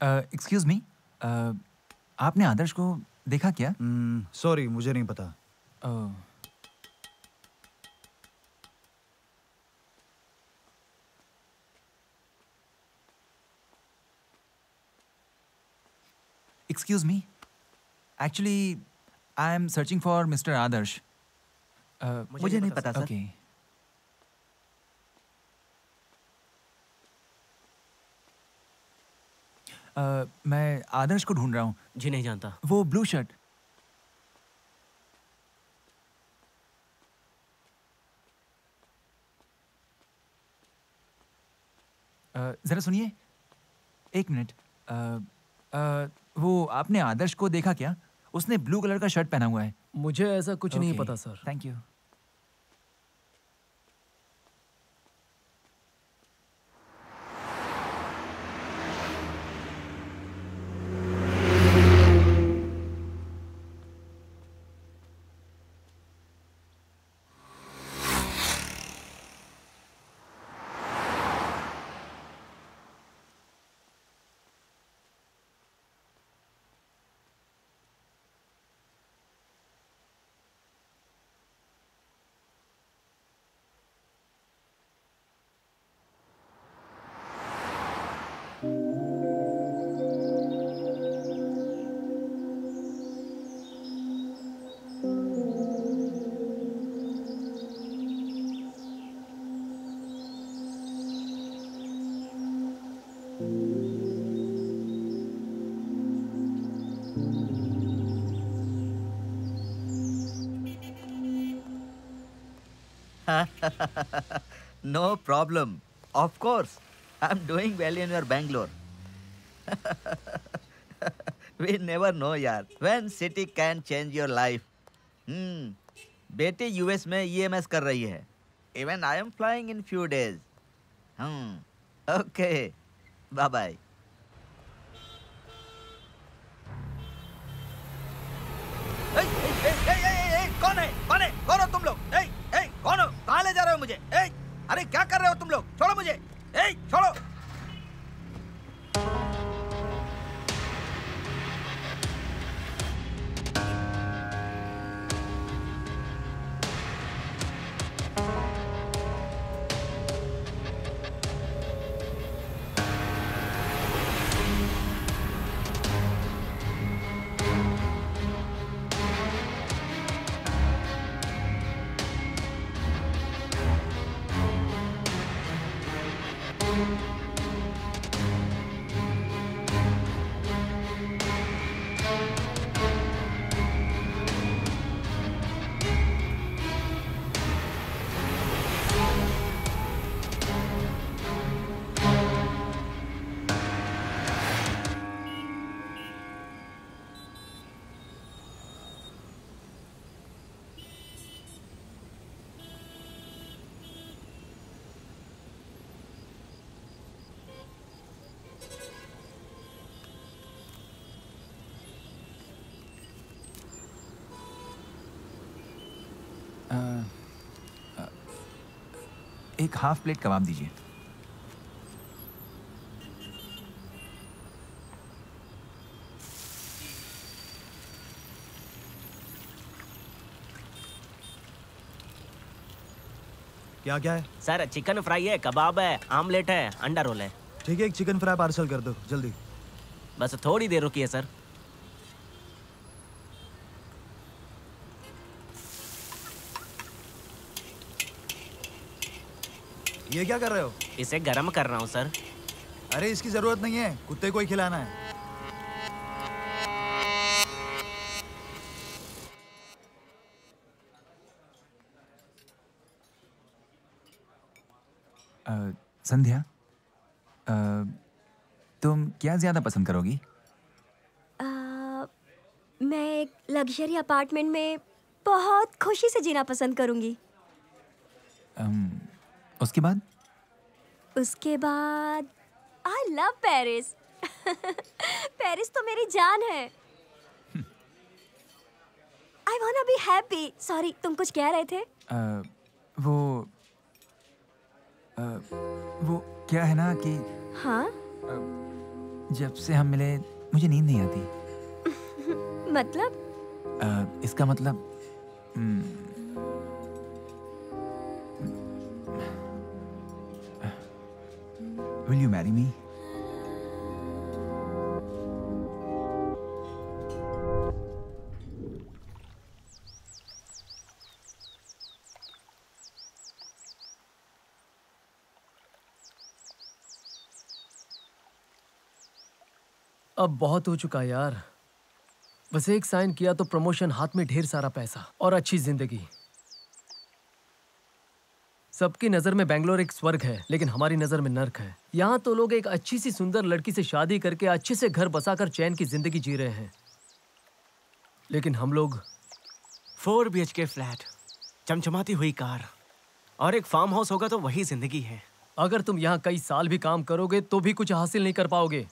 Excuse me, आपने आदर्श को देखा क्या? सॉरी, मुझे नहीं पता। Excuse me, actually I am searching for mister Adarsh. मुझे नहीं पता सर। ओके। मैं आदर्श को ढूंढ रहा हूँ। जी नहीं जानता। वो ब्लू शर्ट। जरा सुनिए, एक मिनट। वो आपने आदर्श को देखा क्या? उसने ब्लू कलर का शर्ट पहना हुआ है। मुझे ऐसा कुछ नहीं पता sir. Thank you. No problem. Of course. I'm doing well in your Bangalore. We never know यार. When city can change your life. बेटी यूएस में EMS कर रही है. Even I am flying in few days. Okay. Bye bye. कौन है? कौन है? कौन हो तुम लोग? कौन हो? कहाँ ले जा रहे हो मुझे? अरे क्या कर रहे हो तुम लोग? छोड़ो मुझे! छोड़ो! एक हाफ प्लेट कबाब दीजिए। क्या क्या है? सर चिकन फ्राई है, कबाब है, आमलेट है, अंडा रोल है। ठीक है, एक चिकन फ्राई पार्सल कर दो जल्दी। बस थोड़ी देर रुकिए सर। ये क्या कर रहे हो? इसे गरम कर रहा हूँ सर। अरे इसकी जरूरत नहीं है, कुत्ते को ही खिलाना है। संध्या, तुम क्या ज्यादा पसंद करोगी? मैं एक लग्जरी अपार्टमेंट में बहुत खुशी से जीना पसंद करूंगी। उसके बाद? उसके बाद आई लव पेरिस। पेरिस तो मेरी जान है। आई वांना बी हैप्पी। सॉरी, तुम कुछ कह रहे थे? वो क्या है ना कि हाँ? जब से हम मिले मुझे नींद नहीं आती। मतलब इसका मतलब विल यू मैरी मी? अब बहुत हो चुका यार। बस एक साइन किया तो प्रमोशन, हाथ में ढेर सारा पैसा और अच्छी जिंदगी। सबकी नजर में बेंगलोर एक स्वर्ग है, लेकिन हमारी नजर में नर्क है। यहाँ तो लोग एक अच्छी सी सुंदर लड़की से शादी करके अच्छे से घर बसाकर चैन की जिंदगी जी रहे हैं, लेकिन हम लोग 4 BHK फ्लैट, चमचमाती हुई कार और एक फार्म हाउस होगा तो वही जिंदगी है। अगर तुम यहाँ कई साल भी काम करोगे तो भी कुछ हासिल नहीं कर पाओगे।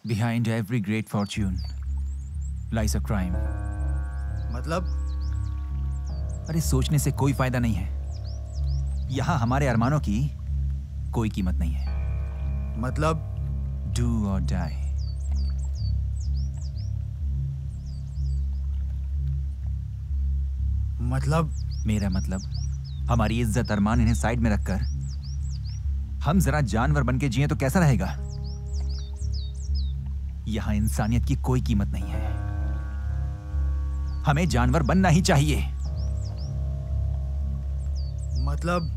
Behind every great fortune lies a crime. मतलब अरे सोचने से कोई फायदा नहीं है। यहाँ हमारे अरमानों की कोई कीमत नहीं है। मतलब Do or die. मतलब मेरा मतलब हमारी इज्जत अरमान इन्हें साइड में रखकर हम जरा जानवर बन के जिए तो कैसा रहेगा? यहां इंसानियत की कोई कीमत नहीं है। हमें जानवर बनना ही चाहिए। मतलब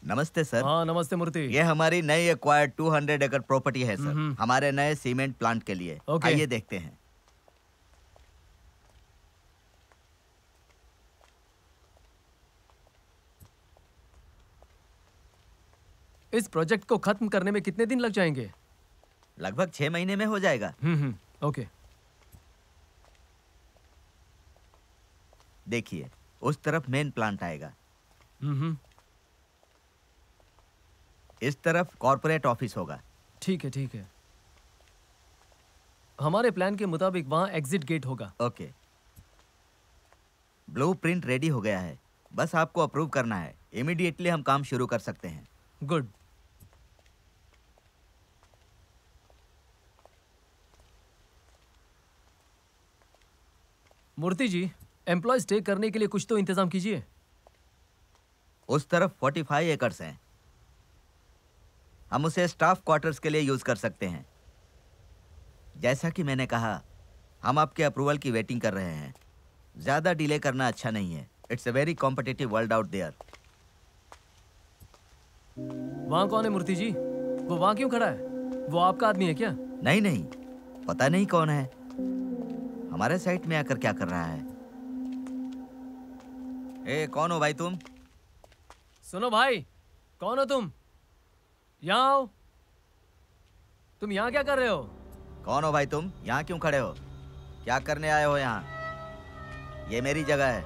नमस्ते सर। हाँ नमस्ते मूर्ति। ये हमारी नई एक्वायर्ड 200 एकड़ प्रॉपर्टी है सर, हमारे नए सीमेंट प्लांट के लिए। ओके। आइए देखते हैं। इस प्रोजेक्ट को खत्म करने में कितने दिन लग जाएंगे? लगभग 6 महीने में हो जाएगा। ओके। देखिए उस तरफ मेन प्लांट आएगा, इस तरफ कॉर्पोरेट ऑफिस होगा। ठीक है ठीक है। हमारे प्लान के मुताबिक वहां एग्जिट गेट होगा। ओके, ब्लूप्रिंट रेडी हो गया है, बस आपको अप्रूव करना है। इमीडिएटली हम काम शुरू कर सकते हैं। गुड। मूर्ति जी, एम्प्लॉय स्टे करने के लिए कुछ तो इंतजाम कीजिए। उस तरफ 45 एकर्स हैं, हम उसे स्टाफ क्वार्टर्स के लिए यूज कर सकते हैं। जैसा कि मैंने कहा, हम आपके अप्रूवल की वेटिंग कर रहे हैं। ज्यादा डिले करना अच्छा नहीं है। It's a very competitive world out there. वहां कौन है मूर्ति जी? वो वहां क्यों खड़ा है? वो आपका आदमी है क्या? नहीं नहीं, पता नहीं कौन है। हमारे साइट में आकर क्या कर रहा है? ए, कौन हो भाई तुम? सुनो भाई, कौन हो तुम? यहाँ आओ। तुम यहाँ क्या कर रहे हो? कौन हो भाई तुम? यहाँ क्यों खड़े हो? क्या करने आए हो यहाँ? ये मेरी जगह है,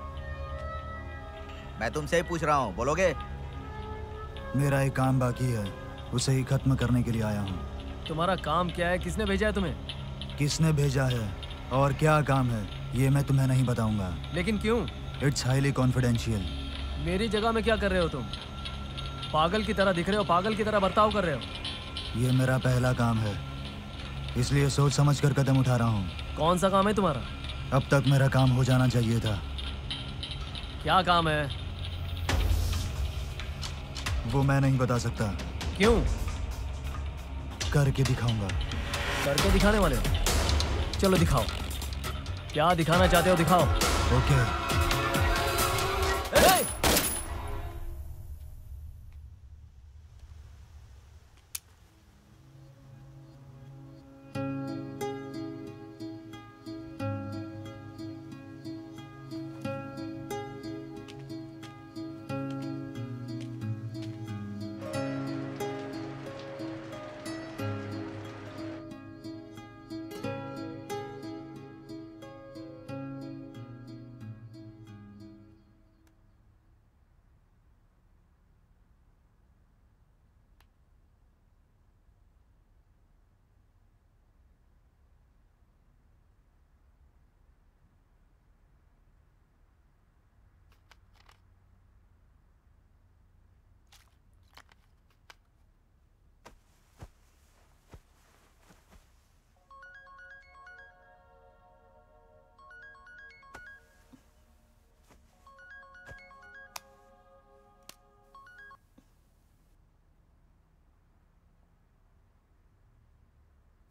मैं तुमसे ही पूछ रहा हूँ, बोलोगे? मेरा एक काम बाकी है, उसे ही खत्म करने के लिए आया हूँ। तुम्हारा काम क्या है? किसने भेजा है तुम्हें? किसने भेजा है और क्या काम है ये मैं तुम्हें नहीं बताऊंगा। लेकिन क्यों? It's highly confidential. मेरी जगह में क्या कर रहे हो तुम? पागल की तरह दिख रहे हो, पागल की तरह बर्ताव कर रहे हो। ये मेरा पहला काम है, इसलिए सोच समझ कर कदम उठा रहा हूँ। कौन सा काम है तुम्हारा? अब तक मेरा काम हो जाना चाहिए था। क्या काम है? वो मैं नहीं बता सकता। क्यों? करके दिखाऊंगा। करके दिखाने वाले हो? चलो दिखाओ, क्या दिखाना चाहते हो दिखाओ। Okay.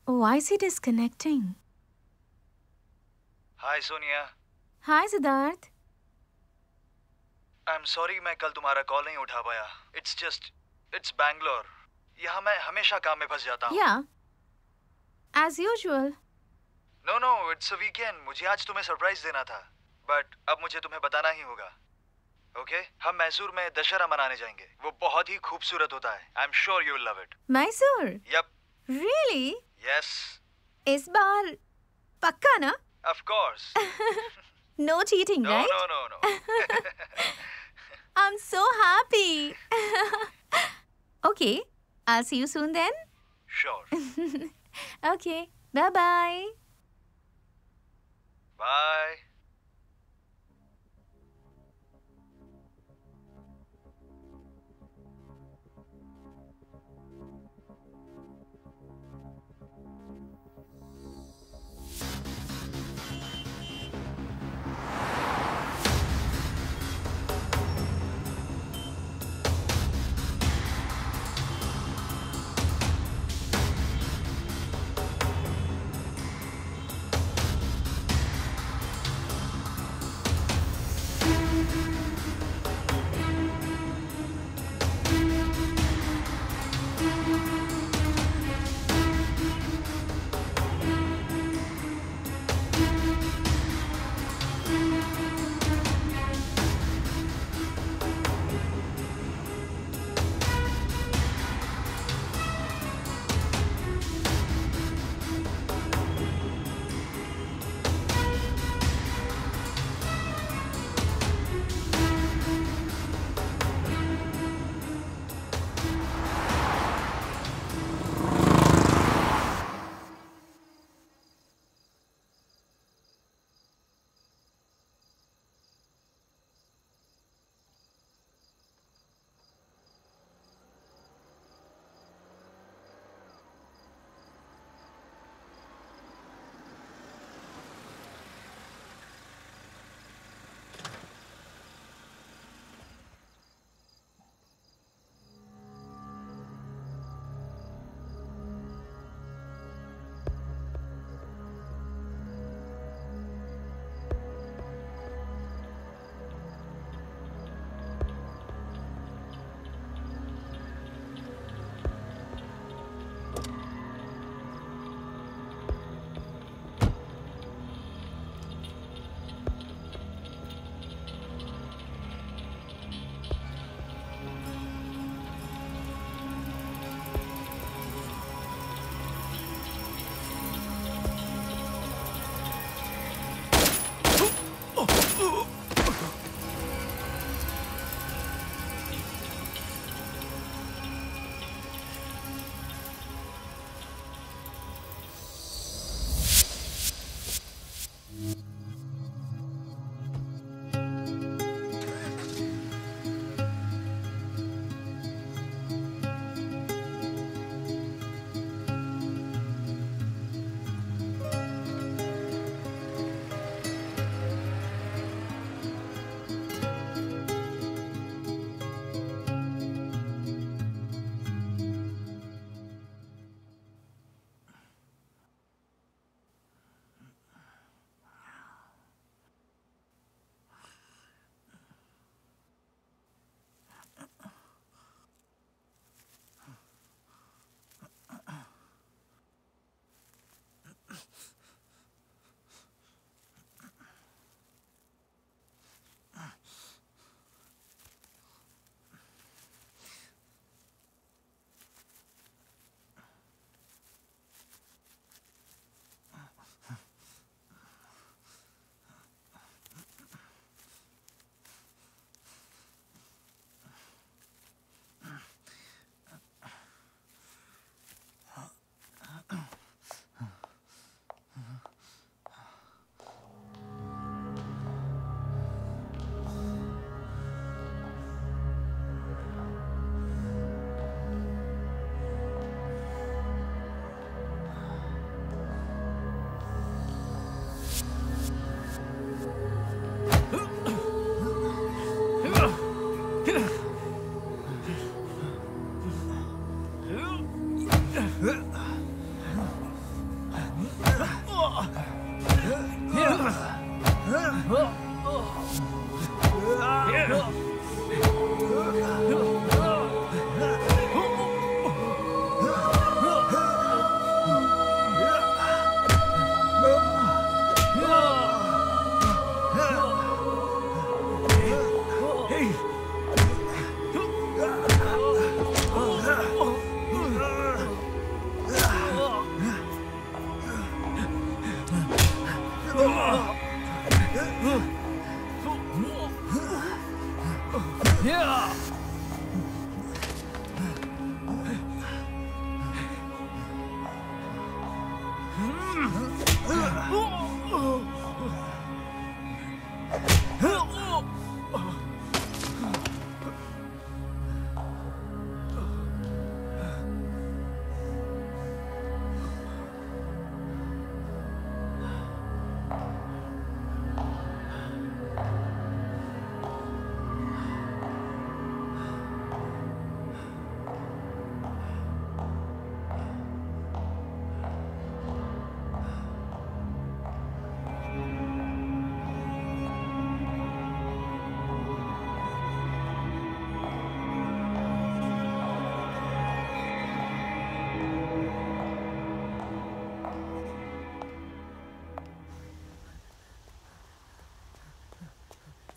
Why is he disconnecting? Hi Sonia. Hi, Siddharth. I am sorry मैं कल तुम्हारा कॉल नहीं उठा पाया। इट्स बैंगलोर। यहाँ मैं हमेशा काम में फंस जाता हूँ। Yeah. As usual. No it's a weekend. मुझे आज तुम्हें सरप्राइज देना था, बट अब मुझे तुम्हें बताना ही होगा। ओके हम मैसूर में दशहरा मनाने जाएंगे। वो बहुत ही खूबसूरत होता है। I am sure you will love it. Mysore. Yup. Really? Yes इस बार पक्का ना? Of course. No cheating, no right? No I'm so happy. Okay. I'll see you soon then. Sure. Okay. Bye-bye. Bye.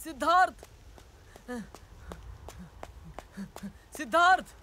Siddharth, Siddharth,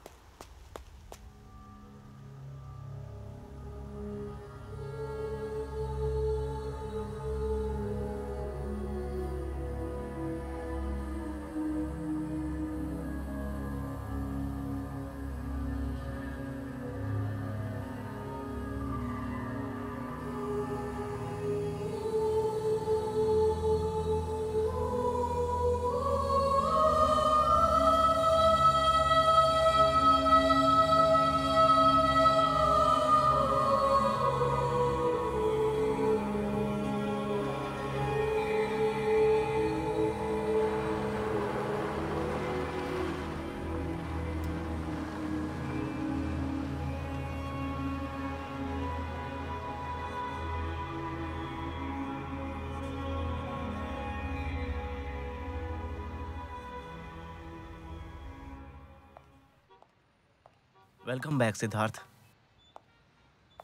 welcome back Siddharth.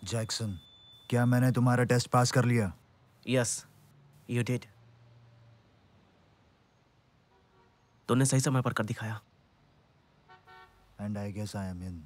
Jackson, क्या मैंने तुम्हारा test pass कर लिया? Yes, you did. तूने सही समय पर कर दिखाया। And I guess I am in.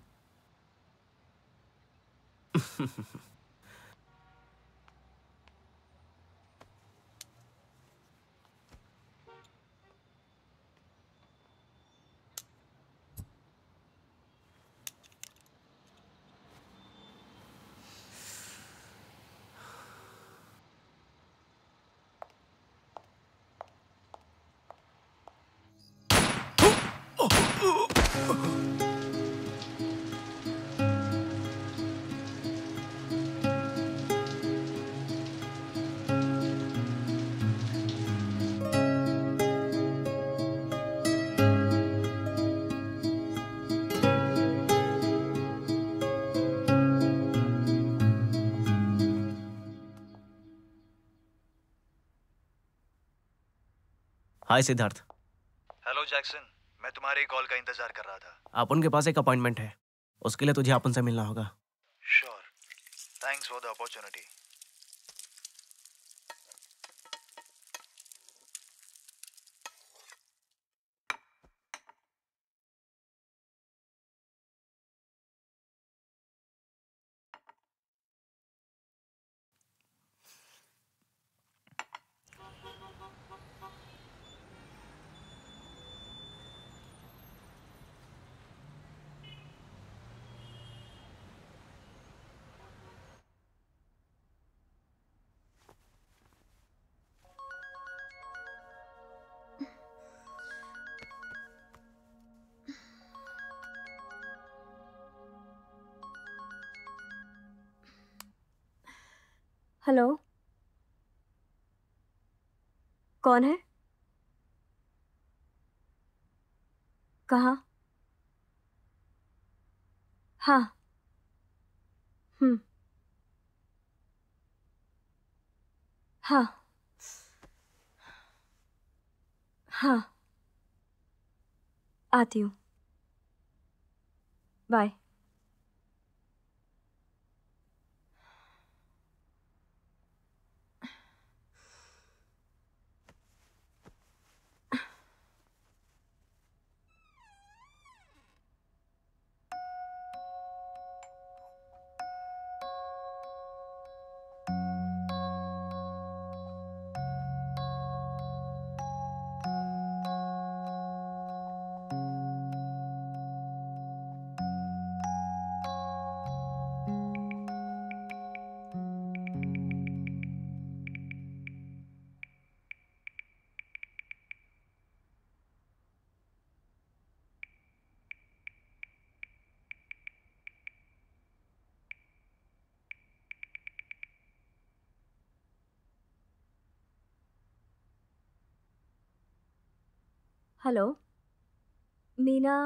Hi Siddharth. Hello Jackson, मैं तुम्हारी कॉल का इंतजार कर रहा था। अपन के पास एक अपॉइंटमेंट है, उसके लिए तुझे अपन से मिलना होगा। Sure, thanks for the opportunity. Hello, कौन है? कहाँ? हाँ। हाँ। हाँ, आती हूँ। Bye. Hello Meena.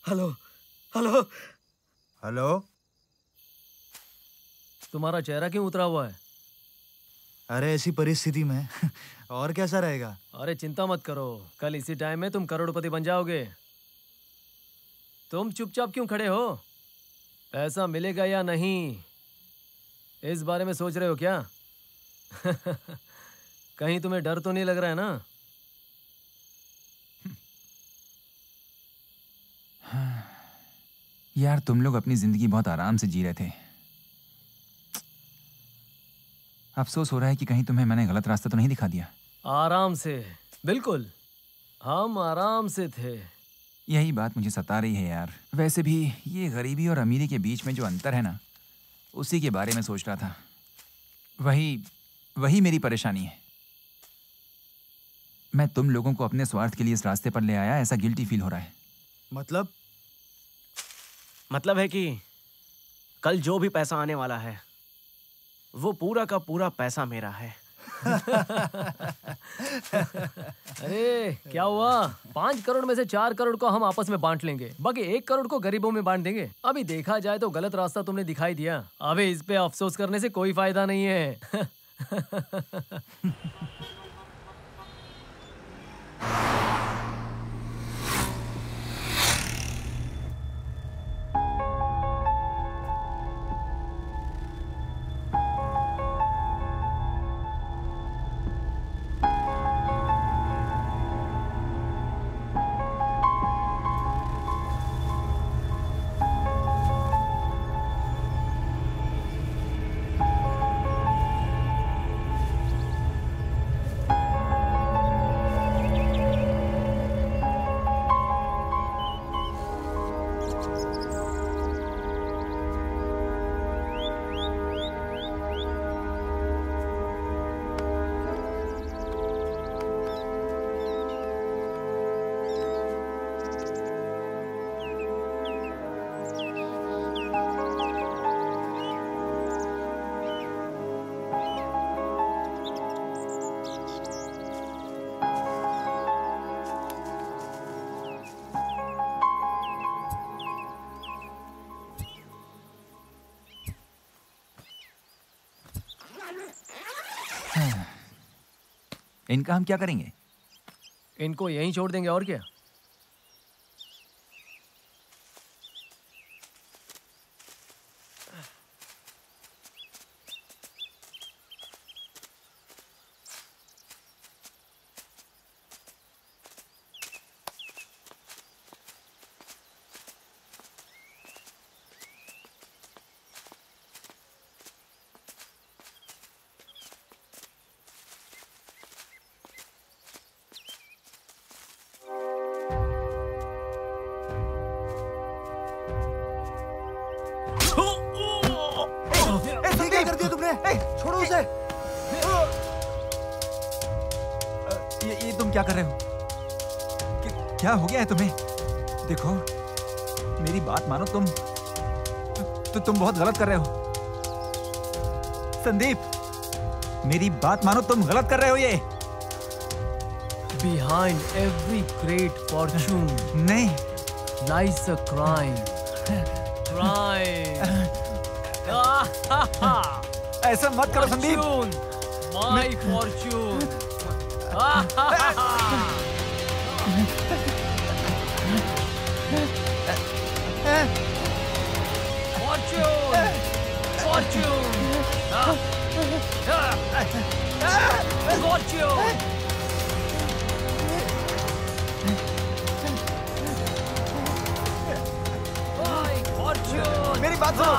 Hello hello hello. तुम्हारा चेहरा क्यों उतरा हुआ है? अरे ऐसी परिस्थिति में और कैसा रहेगा? अरे चिंता मत करो, कल इसी टाइम में तुम करोड़पति बन जाओगे। तुम चुपचाप क्यों खड़े हो? पैसा मिलेगा या नहीं, इस बारे में सोच रहे हो क्या? कहीं तुम्हें डर तो नहीं लग रहा है ना? यार तुम लोग अपनी जिंदगी बहुत आराम से जी रहे थे। अफसोस हो रहा है कि कहीं तुम्हें मैंने गलत रास्ता तो नहीं दिखा दिया। आराम से? बिल्कुल, हम आराम से थे। यही बात मुझे सता रही है यार। वैसे भी ये गरीबी और अमीरी के बीच में जो अंतर है ना, उसी के बारे में सोच रहा था। वही मेरी परेशानी है। मैं तुम लोगों को अपने स्वार्थ के लिए इस रास्ते पर ले आया, ऐसा गिल्टी फील हो रहा है। मतलब है कि कल जो भी पैसा आने वाला है वो पूरा का पूरा पैसा मेरा है। अरे क्या हुआ? 5 करोड़ में से 4 करोड़ को हम आपस में बांट लेंगे, बाकी 1 करोड़ को गरीबों में बांट देंगे। अभी देखा जाए तो गलत रास्ता तुमने दिखाई दिया। अबे इस पे अफसोस करने से कोई फायदा नहीं है। इनका हम क्या करेंगे? इनको यहीं छोड़ देंगे और क्या। क्या कर दिया तुमने? छोड़ो उसे। ये तुम क्या कर रहे हो? क्या हो गया है तुम्हें? देखो मेरी बात मानो, तुम बहुत गलत कर रहे हो। संदीप, मेरी बात मानो, तुम गलत कर रहे हो ये। Behind every great fortune नहीं, lies a crime. Crime. ऐसा मत करो Sandeep. Fortune. My fortune. Fortune. Fortune. Fortune. My fortune. मेरी बात सुनो।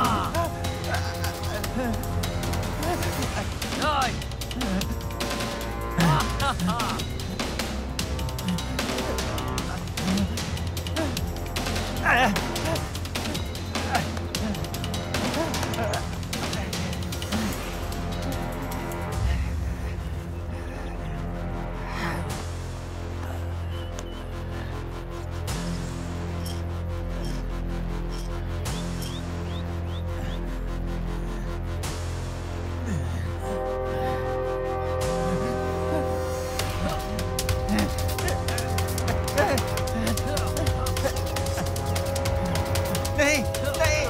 नहीं, नहीं।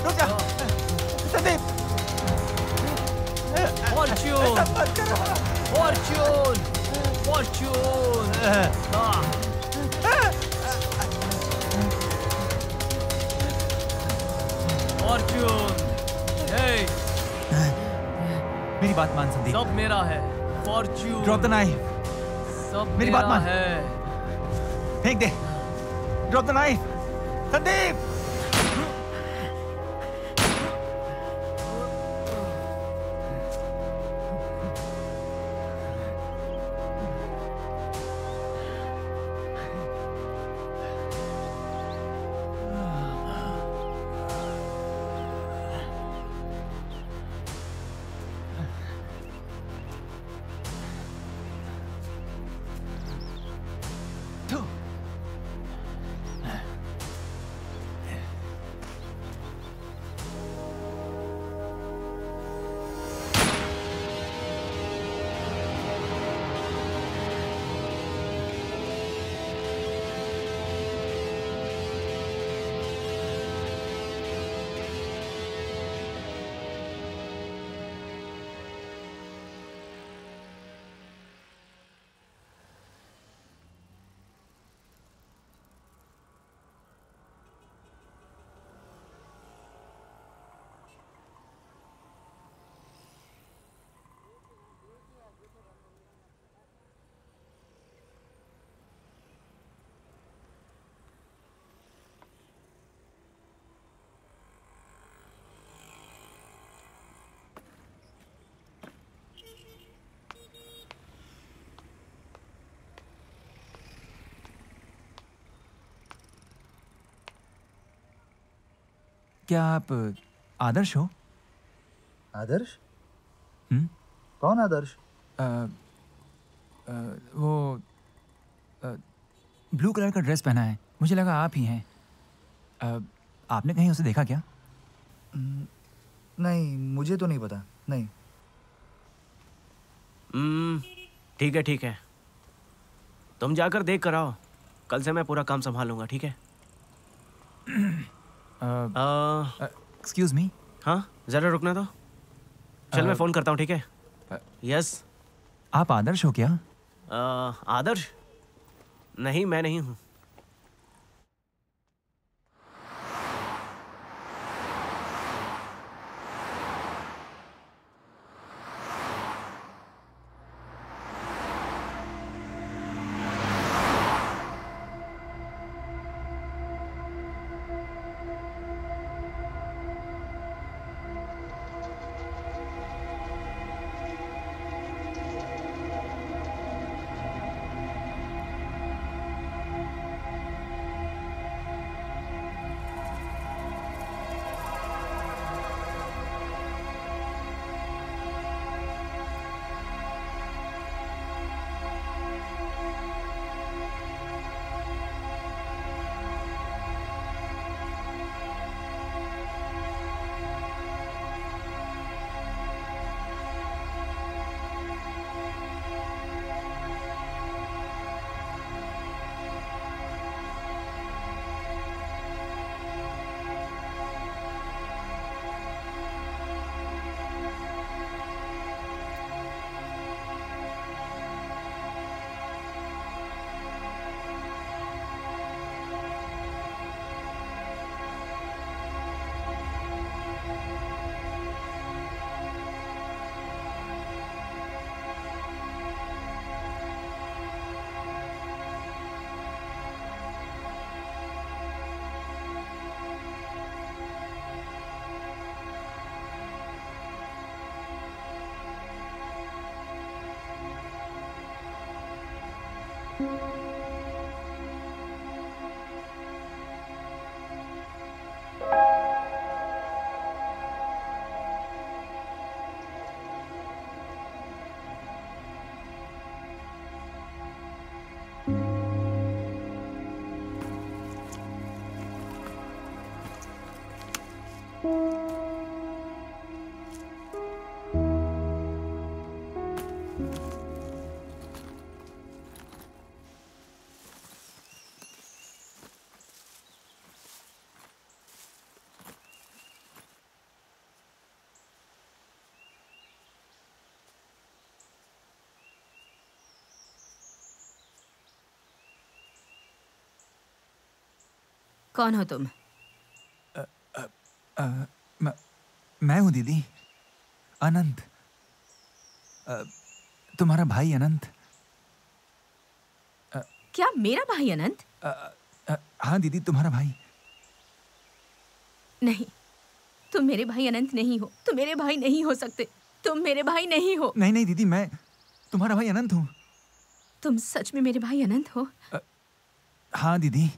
रुक जा Sandeep. Fortune. Fortune. Fortune. Fortune. Hey, मेरी बात मान संदीप। सब मेरा है। Fortune. Drop the knife. सब मेरी बात मेरा मान। है। फेंक दे। Drop the knife Sandeep. क्या आप आदर्श हो? आदर्श? कौन आदर्श? वो ब्लू कलर का ड्रेस पहना है, मुझे लगा आप ही हैं। आपने कहीं उसे देखा क्या? नहीं, मुझे तो नहीं पता। नहीं। ठीक है ठीक है, तुम जाकर देख कर आओ। कल से मैं पूरा काम संभालूंगा, ठीक है? Excuse me. हाँ जरा रुकना तो। चल मैं फोन करता हूँ, ठीक है? यस। आप आदर्श हो क्या? आदर्श? नहीं, मैं नहीं हूँ। कौन हो तुम? मैं हूँ दीदी, अनंत। तुम्हारा भाई अनंत। क्या मेरा भाई अनंत? हाँ दीदी, तुम्हारा भाई। नहीं, तुम मेरे भाई अनंत नहीं हो। तुम मेरे भाई नहीं हो सकते। तुम मेरे भाई नहीं हो। नहीं नहीं दीदी, मैं तुम्हारा भाई अनंत हूँ। तुम सच में मेरे भाई अनंत हो? हाँ दीदी,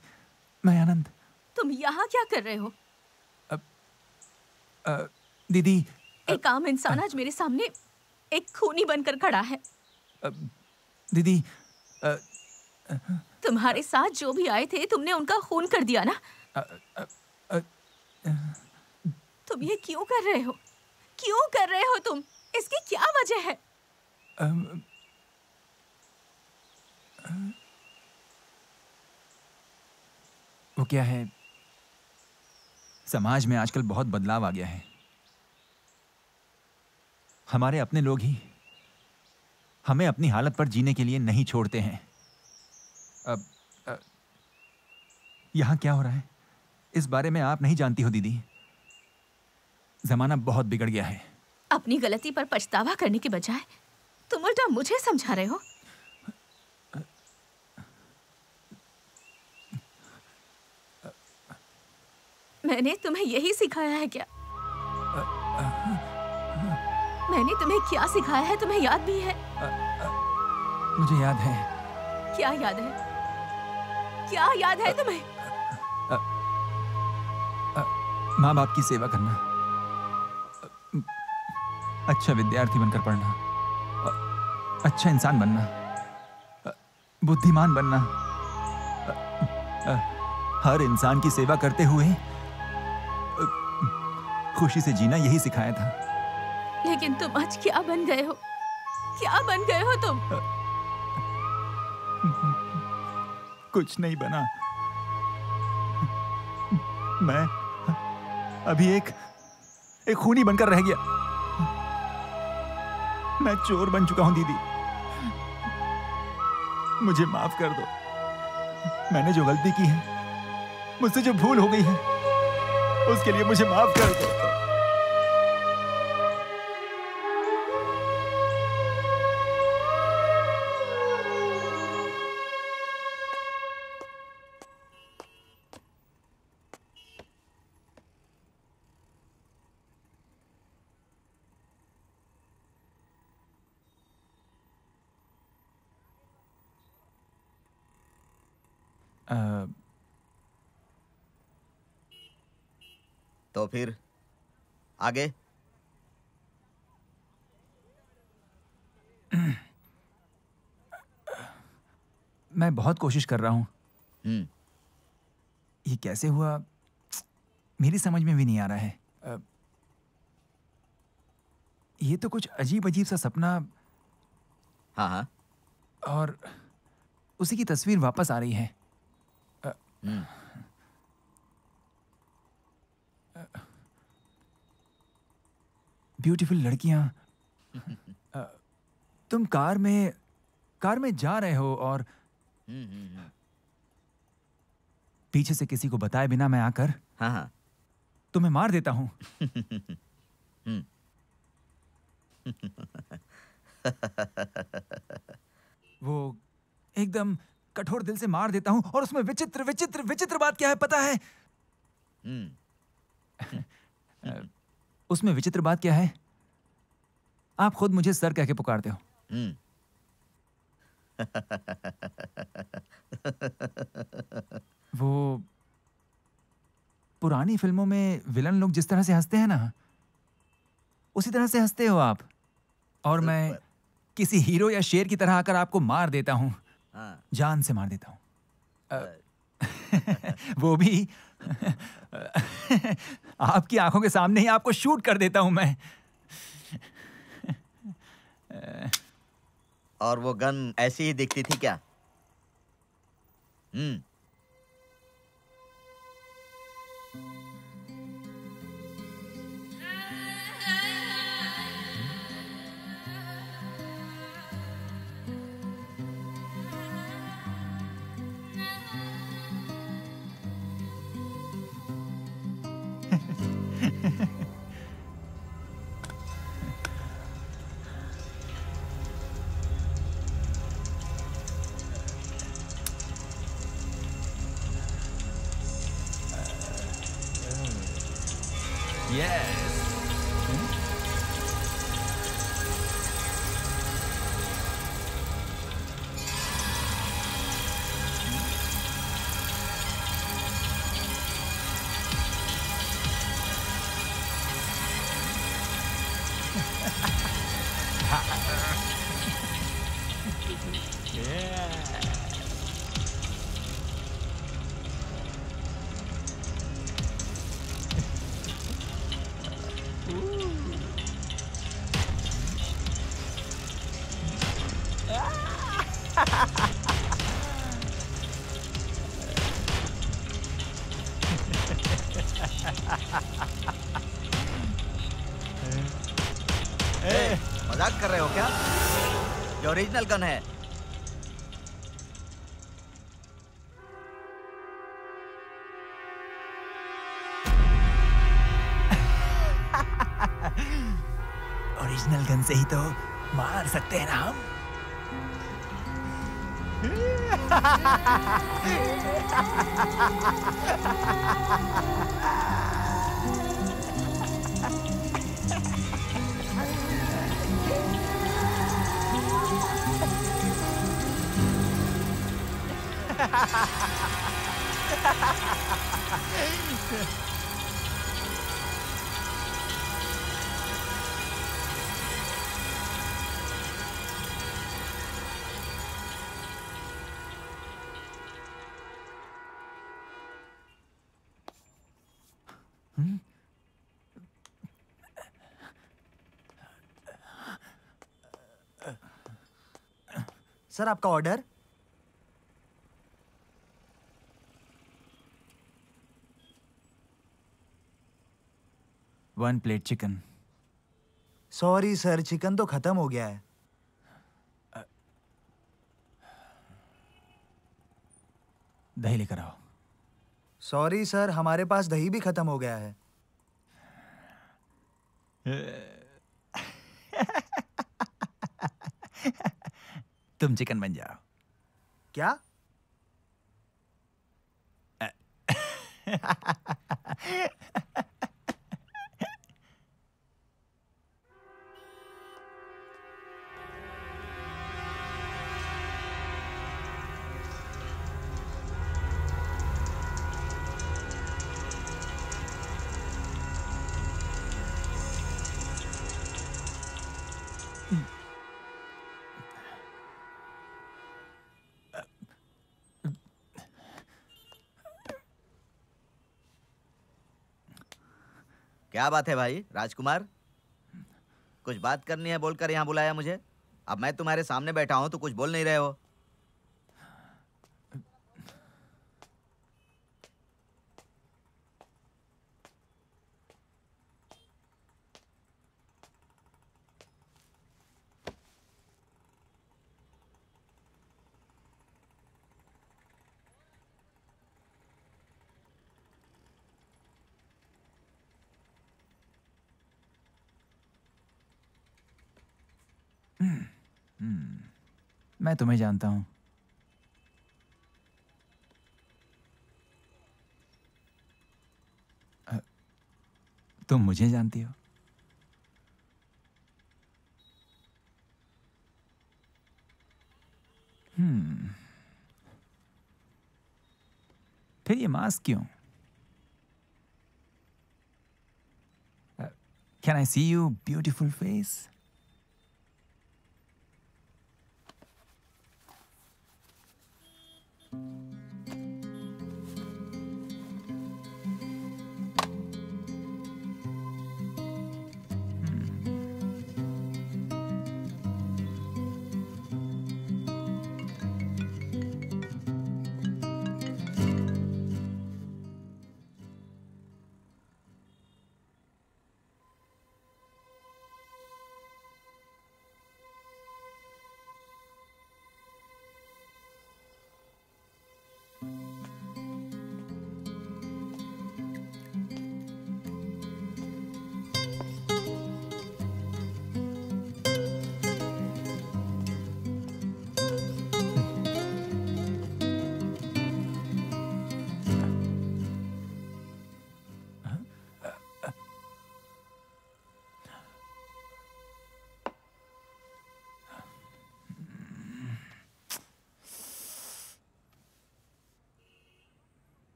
मैं अनंत। तुम यहाँ क्या कर रहे हो? दीदी, एक आम इंसान आज मेरे सामने एक खूनी बनकर खड़ा है। दीदी, तुम्हारे साथ जो भी आए थे, तुमने उनका खून कर दिया ना? तुम ये क्यों कर रहे हो? क्यों कर रहे हो तुम? इसकी क्या वजह है? वो क्या है, समाज में आजकल बहुत बदलाव आ गया है। हमारे अपने लोग ही हमें अपनी हालत पर जीने के लिए नहीं छोड़ते हैं। अब यहां क्या हो रहा है, इस बारे में आप नहीं जानती हो दीदी। जमाना बहुत बिगड़ गया है। अपनी गलती पर पछतावा करने के बजाय तुम उल्टा मुझे समझा रहे हो। मैंने तुम्हें यही सिखाया है क्या? मैंने तुम्हें क्या सिखाया है, तुम्हें याद भी है? मुझे याद है। क्या याद है? क्या याद है तुम्हें? माँ बाप की सेवा करना, अच्छा विद्यार्थी बनकर पढ़ना, अच्छा इंसान बनना, बुद्धिमान बनना, हर इंसान की सेवा करते हुए खुशी से जीना, यही सिखाया था। लेकिन तुम आज क्या बन गए हो? क्या बन गए हो तुम? कुछ नहीं बना। मैं अभी एक एक खूनी बनकर रह गया। मैं चोर बन चुका हूं दीदी, मुझे माफ कर दो। मैंने जो गलती की है, मुझसे जो भूल हो गई है, उसके लिए मुझे माफ कर दो। तो फिर आगे? मैं बहुत कोशिश कर रहा हूं। ये कैसे हुआ मेरी समझ में भी नहीं आ रहा है। ये तो कुछ अजीब अजीब सा सपना। हाँ हाँ। और उसी की तस्वीर वापस आ रही है। ब्यूटीफुल लड़कियां। तुम कार में जा रहे हो और पीछे से किसी को बताए बिना मैं आकर हाँ हाँ तुम्हें मार देता हूं। वो एकदम कठोर दिल से मार देता हूं और उसमें विचित्र विचित्र विचित्र बात क्या है पता है? उसमें विचित्र बात क्या है? आप खुद मुझे सर कह के पुकारते हो। वो पुरानी फिल्मों में विलन लोग जिस तरह से हंसते हैं ना, उसी तरह से हंसते हो आप। और मैं किसी हीरो या शेर की तरह आकर आपको मार देता हूं। जान से मार देता हूं। वो भी आपकी आंखों के सामने ही आपको शूट कर देता हूं मैं। और वो गन ऐसी ही दिखती थी क्या? मजाक कर रहे हो क्या? ये ओरिजिनल गन है। ओरिजिनल गन से ही तो मार सकते हैं ना हम। सर आपका order. 1 plate chicken. Sorry sir, chicken तो खत्म हो गया है। दही लेकर आओ। सॉरी सर, हमारे पास दही भी खत्म हो गया है। तुम चिकन बन जाओ। क्या? क्या बात है भाई राजकुमार? कुछ बात करनी है बोलकर यहाँ बुलाया मुझे। अब मैं तुम्हारे सामने बैठा हूँ तो कुछ बोल नहीं रहे हो। मैं तुम्हें जानता हूं। तुम मुझे जानती हो। फिर ये मास्क क्यों? Can I see you beautiful face?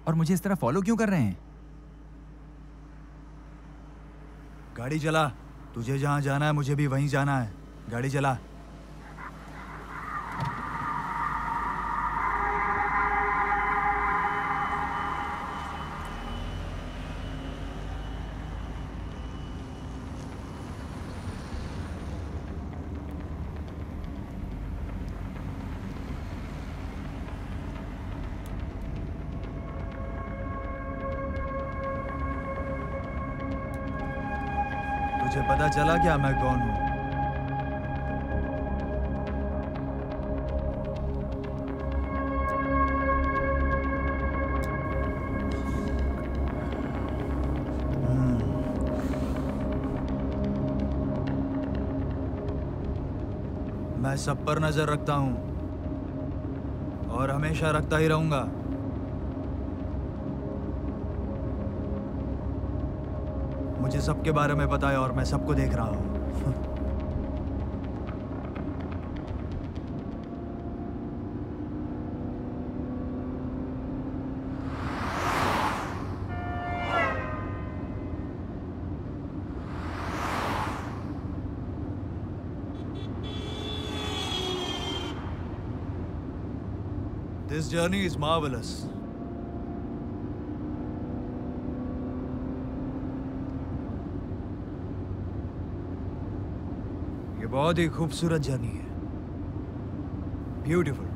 और मुझे इस तरह फॉलो क्यों कर रहे हैं? गाड़ी चला। तुझे जहां जाना है मुझे भी वहीं जाना है। गाड़ी चला। तुझे पता चला क्या मैं कौन हूं? मैं सब पर नजर रखता हूं और हमेशा रखता ही रहूंगा। मुझे सबके बारे में पता है और मैं सबको देख रहा हूं। This journey is marvelous. ये बहुत ही खूबसूरत जर्नी है। ब्यूटीफुल।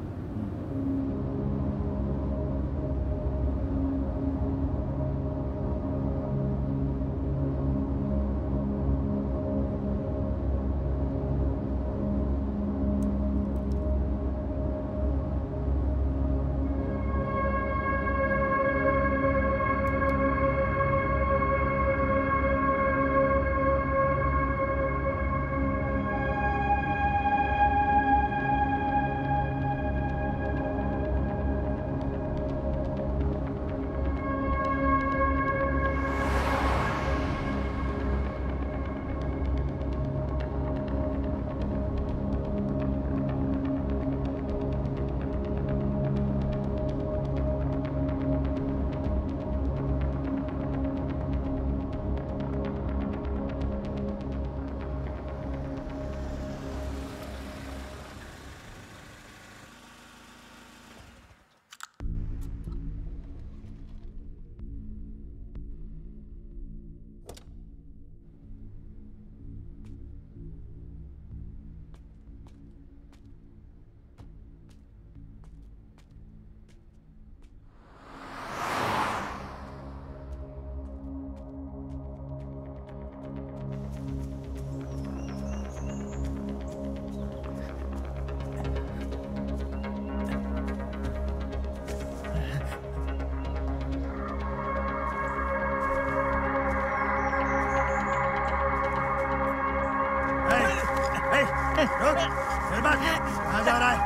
कहाँ जा रहा है?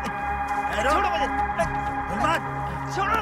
छोड़ो मुझे। छोड़ो।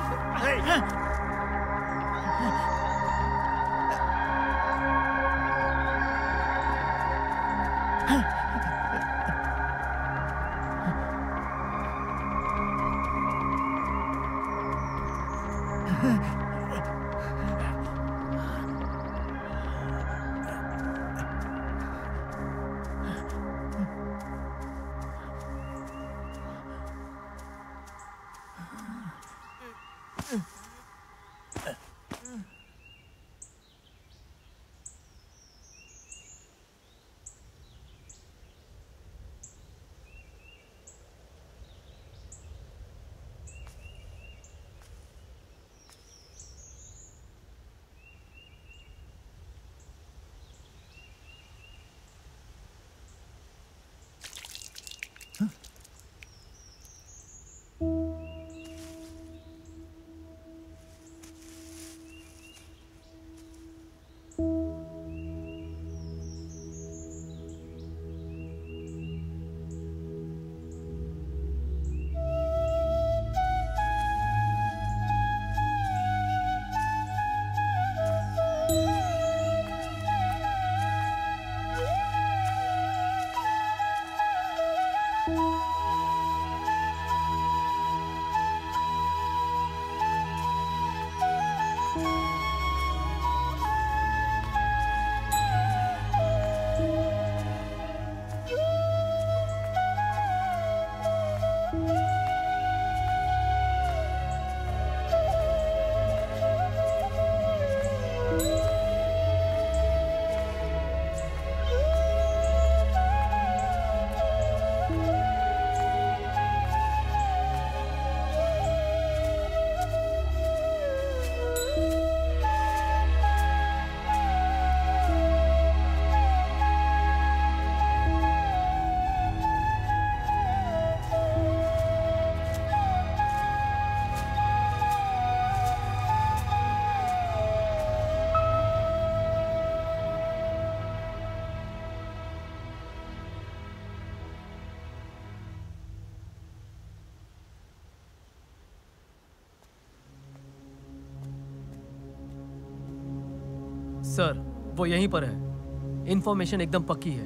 सर वो यहीं पर है। इंफॉर्मेशन एकदम पक्की है।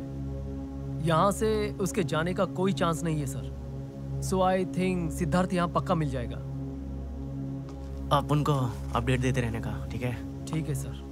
यहाँ से उसके जाने का कोई चांस नहीं है sir. So I think Siddharth यहाँ पक्का मिल जाएगा। आप उनको अपडेट देते रहने का, ठीक है? ठीक है सर।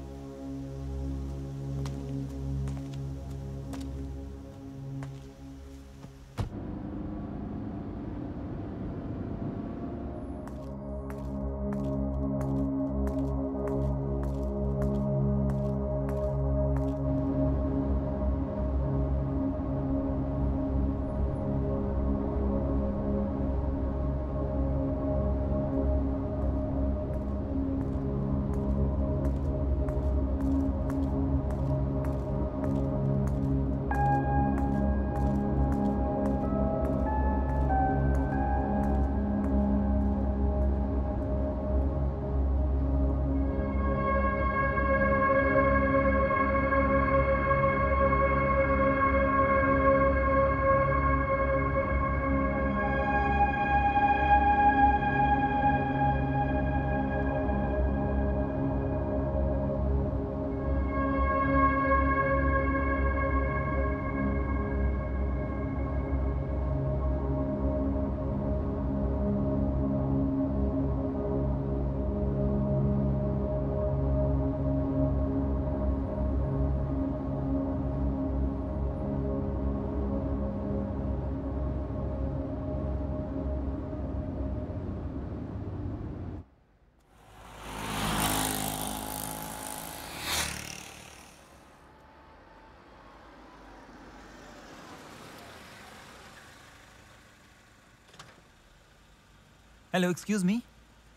हेलो, एक्सक्यूज मी,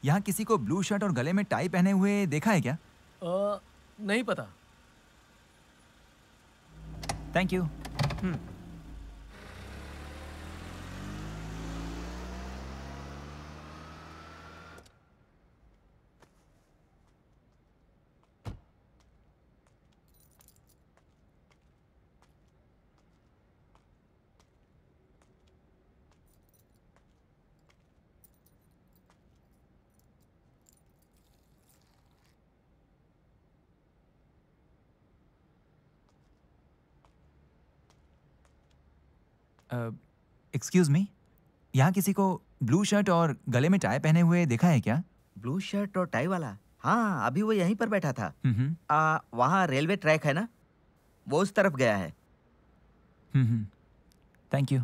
यहाँ किसी को ब्लू शर्ट और गले में टाई पहने हुए देखा है क्या? नहीं पता। Thank you. एक्सक्यूज मी, यहाँ किसी को ब्लू शर्ट और गले में टाई पहने हुए देखा है क्या? ब्लू शर्ट और टाई वाला? हाँ, अभी वो यहीं पर बैठा था। वहाँ रेलवे ट्रैक है ना, वो उस तरफ गया है। Thank you.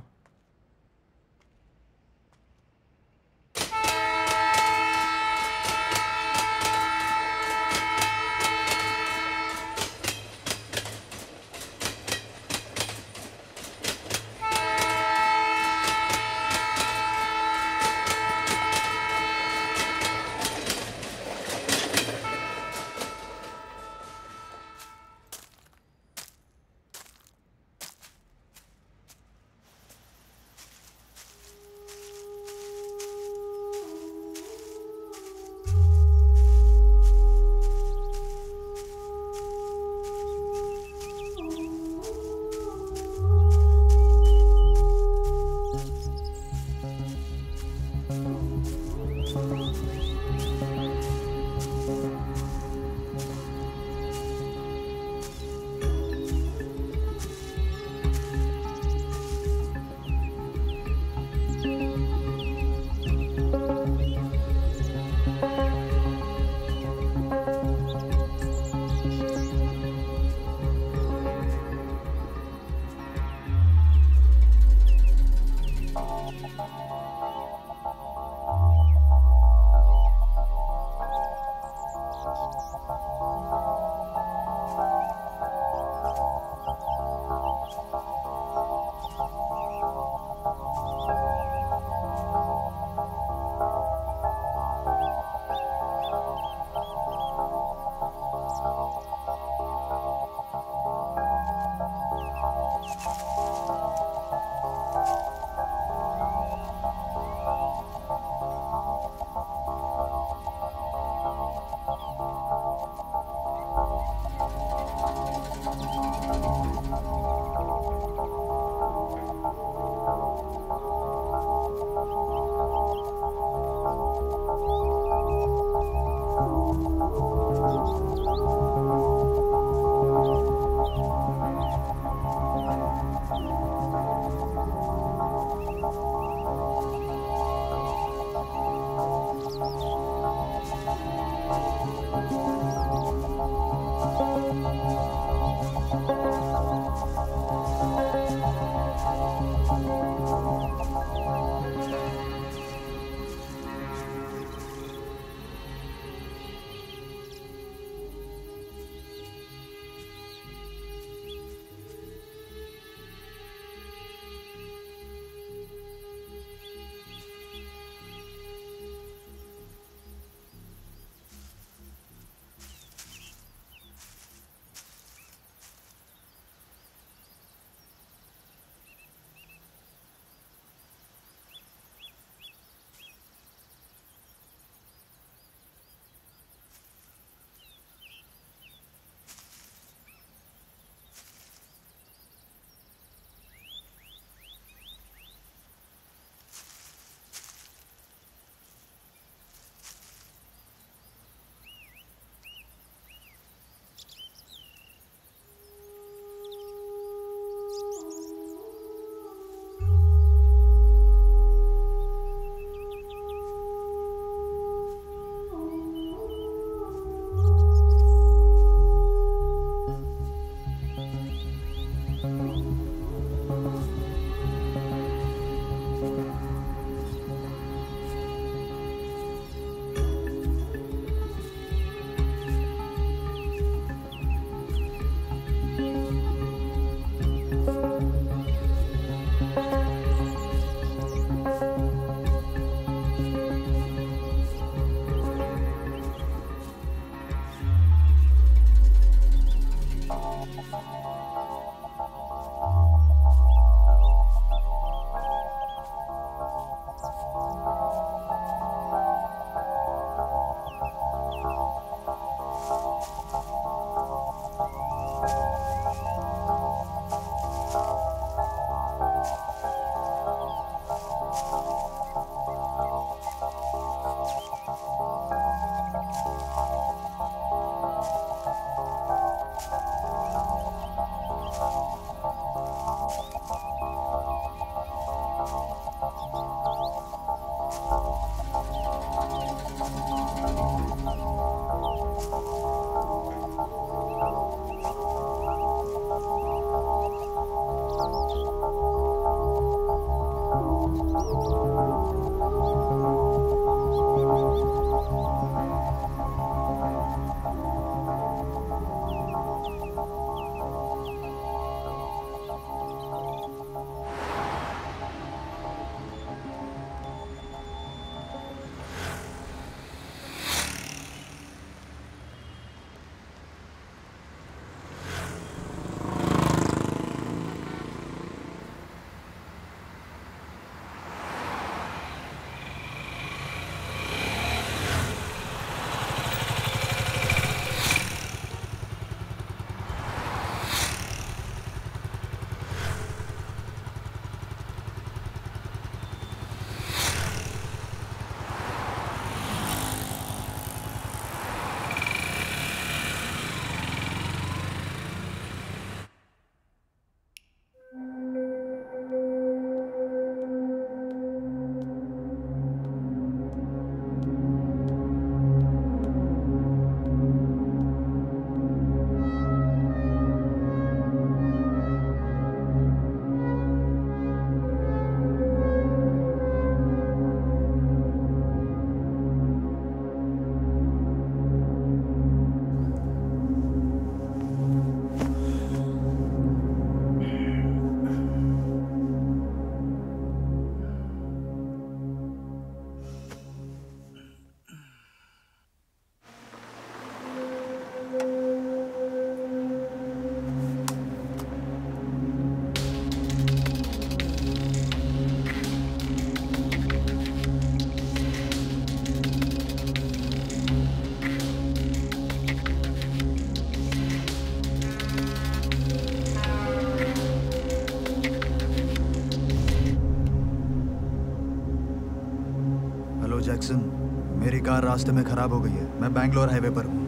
मेरी कार रास्ते में खराब हो गई है। मैं बैंगलोर हाईवे पर हूँ।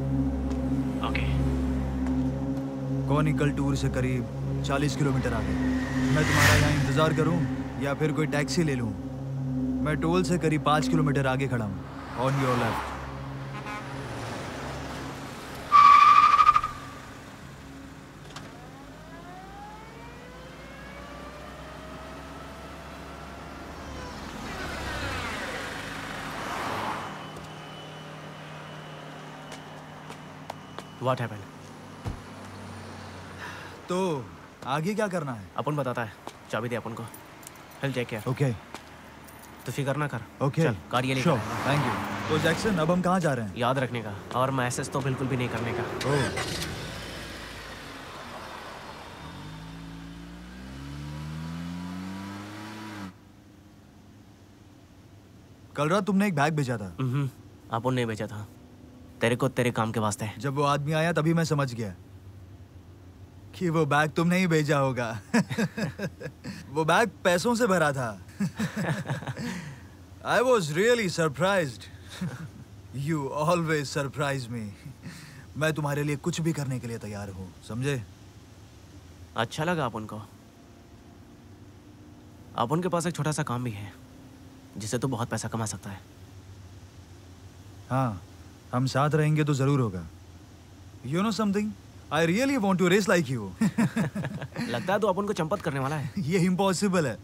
ओके। कॉनिकल टूर से करीब 40 किलोमीटर आगे। मैं तुम्हारा यहाँ इंतज़ार करूँ या फिर कोई टैक्सी ले लूँ? मैं टोल से करीब 5 किलोमीटर आगे खड़ा हूँ। On your left. What happened? तो आगे क्या करना है? अपन बताता है। चाबी दे अपन को। Hello take care. ओके तो फिक्र ना कर। ओके चल कार ये लेकर आया। Thank you. तो जैक्सन अब हम कहाँ जा रहे हैं? याद रखने का और मैसेज तो बिल्कुल भी नहीं करने का। ओह कल रात तुमने एक बैग भेजा था। अपन नहीं भेजा था, तेरे को तेरे काम के वास्ते। जब वो आदमी आया तभी मैं समझ गया कि वो बैग तुमने ही भेजा होगा। वो बैग पैसों से भरा था। I was really surprised. You always surprise me. मैं तुम्हारे लिए कुछ भी करने के लिए तैयार हूँ, समझे? अच्छा लगा अपन को। अपन के पास एक छोटा सा काम भी है जिससे तो बहुत पैसा कमा सकता है। हाँ, हम साथ रहेंगे तो जरूर होगा। You know something? I really want to race like you. लगता है तो अपन को चंपत करने वाला है। ये इम्पॉसिबल है।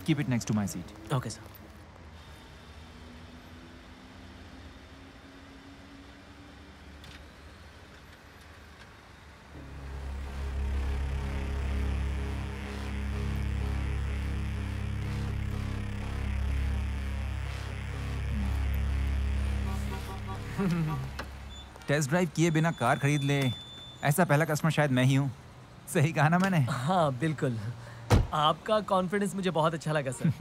Keep it next to my seat. Okay sir. Test drive किए बिना कार खरीद ले, ऐसा पहला कस्टमर शायद मैं ही हूँ। सही कहा ना मैंने? हाँ बिल्कुल, आपका कॉन्फिडेंस मुझे बहुत अच्छा लगा सर।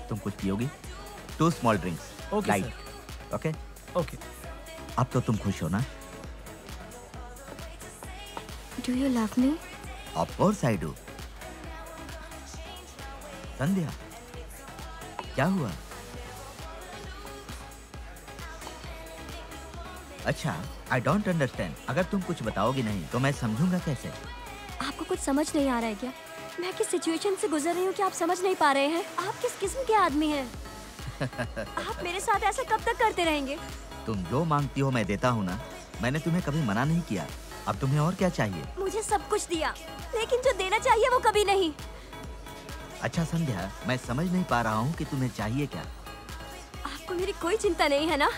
तुम कुछ पियोगी? 2 small drinks. Okay, Light. sir. Okay? Okay. अब तो तुम खुश हो ना? Do you love me? Of course I do. संध्या, क्या हुआ? अच्छा, I don't understand. अगर तुम कुछ बताओगी नहीं तो मैं समझूंगा कैसे? आपको कुछ समझ नहीं आ रहा है क्या? मैं किस सिचुएशन से गुजर रही हूँ कि आप समझ नहीं पा रहे हैं? आप किस किस्म के आदमी हैं? आप मेरे साथ ऐसा कब तक करते रहेंगे? तुम जो मांगती हो मैं देता हूँ ना। मैंने तुम्हें कभी मना नहीं किया। अब तुम्हें और क्या चाहिए? मुझे सब कुछ दिया, लेकिन जो देना चाहिए वो कभी नहीं। अच्छा संध्या, मैं समझ नहीं पा रहा हूँ कि तुम्हें चाहिए क्या? आपको मेरी कोई चिंता नहीं है ना?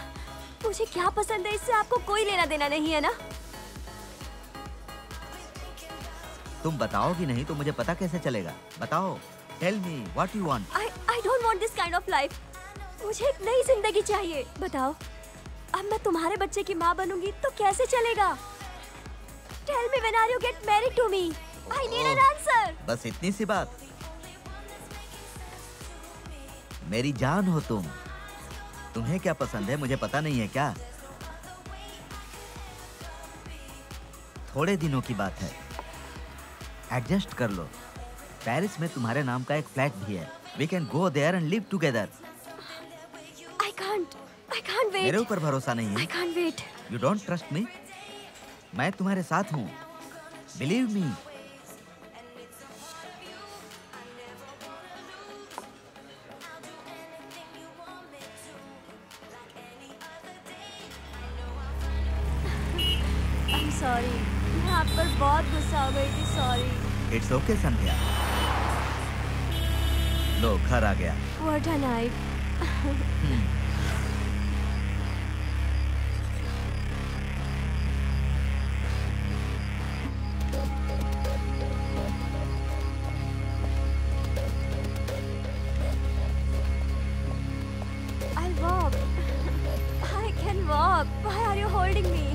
मुझे क्या पसंद है इससे आपको कोई लेना देना नहीं है ना? तुम बताओगी नहीं तो मुझे पता कैसे चलेगा? बताओ, tell me what you want. I don't want this kind of life. मुझे एक नई जिंदगी चाहिए। बताओ, अब मैं तुम्हारे बच्चे की माँ बनूंगी तो कैसे चलेगा? Tell me when are you get married to me? I need an answer. बस इतनी सी बात? मेरी जान हो तुम। तुम्हें क्या पसंद है मुझे पता नहीं है क्या? थोड़े दिनों की बात है, एडजस्ट कर लो। पेरिस में तुम्हारे नाम का एक फ्लैट भी है। We can go there and live together. I can't wait. मेरे ऊपर भरोसा नहीं है? I can't wait. You don't trust me? मैं तुम्हारे साथ हूँ। Believe me. I'm sorry. मैं आप पर बहुत गुस्सा हो गई थी। Sorry. It's okay संध्या। लो घर आ गया। What a night. I'll walk. I can walk. Why are you holding me?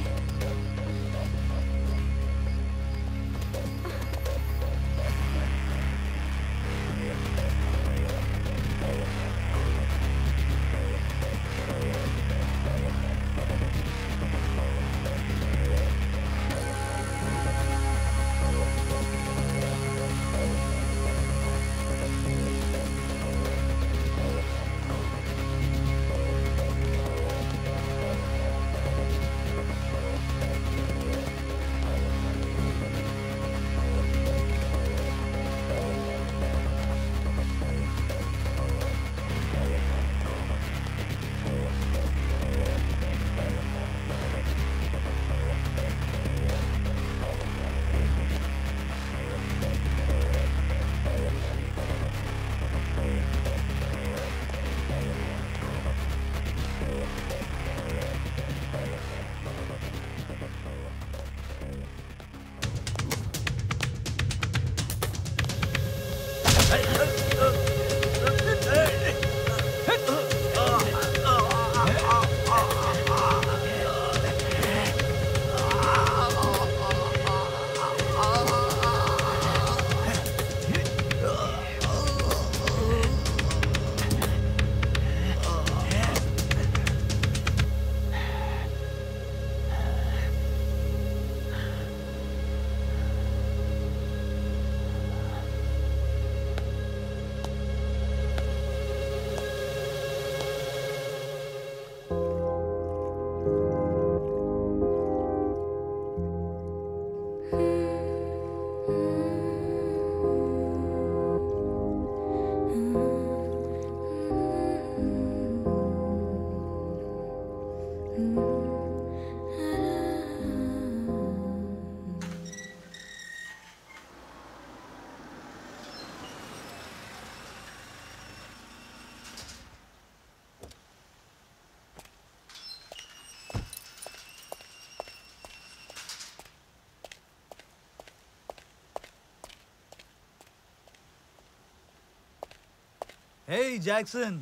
Hey Jackson,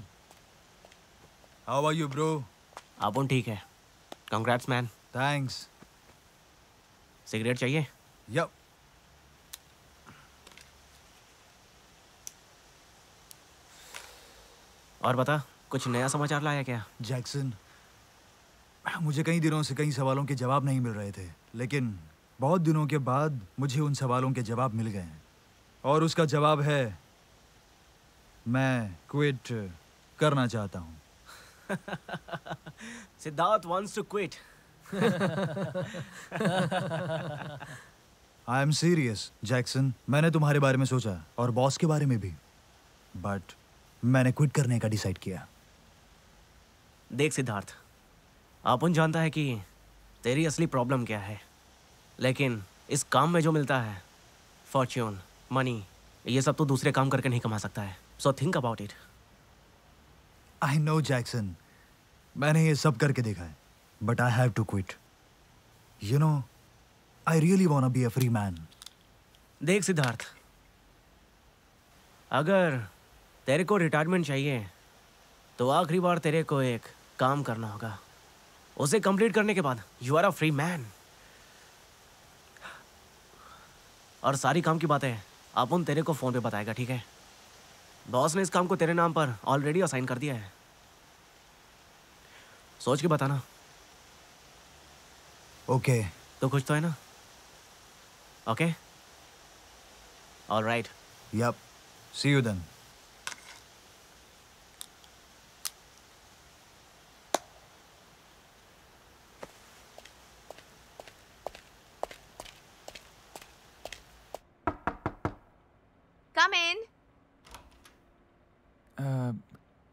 how are you, bro? अपन ठीक है। Congrats man। Thanks. सिगरेट चाहिए? Yup. और बता, कुछ नया समाचार लाया क्या? जैक्सन, मुझे कई दिनों से कई सवालों के जवाब नहीं मिल रहे थे, लेकिन बहुत दिनों के बाद मुझे उन सवालों के जवाब मिल गए हैं। और उसका जवाब है, मैं क्विट करना चाहता हूँ। Siddharth wants to quit। I am serious Jackson. मैंने तुम्हारे बारे में सोचा और बॉस के बारे में भी, बट मैंने क्विट करने का डिसाइड किया। देख सिद्धार्थ, अपन जानता है कि तेरी असली प्रॉब्लम क्या है, लेकिन इस काम में जो मिलता है, फॉर्च्यून, मनी, ये सब तो दूसरे काम करके नहीं कमा सकता है। So think about it. I know Jackson, मैंने ये सब करके देखा है, but I have to quit. You know, I really want to be a free man. देख सिद्धार्थ, अगर तेरे को रिटायरमेंट चाहिए तो आखिरी बार तेरे को एक काम करना होगा। उसे कंप्लीट करने के बाद you are a free man. और सारी काम की बातें अपन तेरे को फोन पे बताएगा, ठीक है? बॉस ने इस काम को तेरे नाम पर ऑलरेडी असाइन कर दिया है। सोच के बताना। ओके। तो खुश तो है ना? Okay, alright. Yup, see you then. Come in.